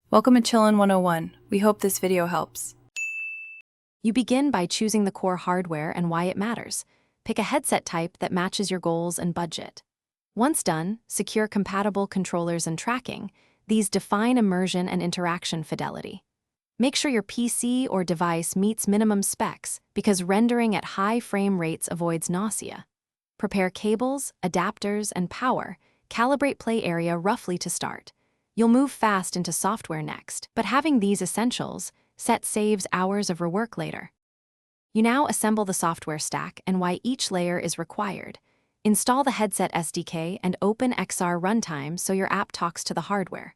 Welcome to Chillin' 101. We hope this video helps. You begin by choosing the core hardware and why it matters. Pick a headset type that matches your goals and budget. Once done, secure compatible controllers and tracking. These define immersion and interaction fidelity. Make sure your PC or device meets minimum specs because rendering at high frame rates avoids nausea. Prepare cables, adapters, and power. Calibrate play area roughly to start. You'll move fast into software next, but having these essentials saves hours of rework later. You now assemble the software stack and why each layer is required. Install the headset SDK and open XR runtime so your app talks to the hardware.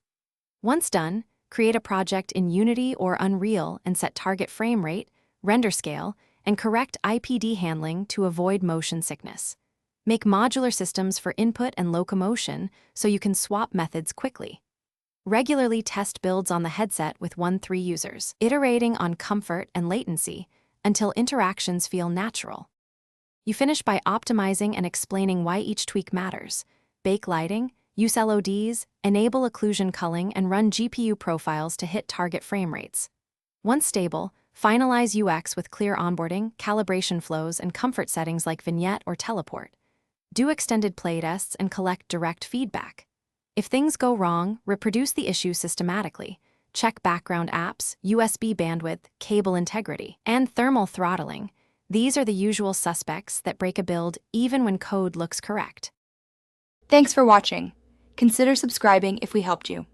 Once done, create a project in Unity or Unreal and set target frame rate, render scale, and correct IPD handling to avoid motion sickness. Make modular systems for input and locomotion so you can swap methods quickly. Regularly test builds on the headset with 1-3 users, iterating on comfort and latency until interactions feel natural. You finish by optimizing and explaining why each tweak matters. Bake lighting, use LODs, enable occlusion culling, and run GPU profiles to hit target frame rates. Once stable, finalize UX with clear onboarding, calibration flows, and comfort settings like vignette or teleport. Do extended playtests and collect direct feedback. If things go wrong, reproduce the issue systematically. Check background apps, USB bandwidth, cable integrity, and thermal throttling. These are the usual suspects that break a build even when code looks correct. Thanks for watching. Consider subscribing if we helped you.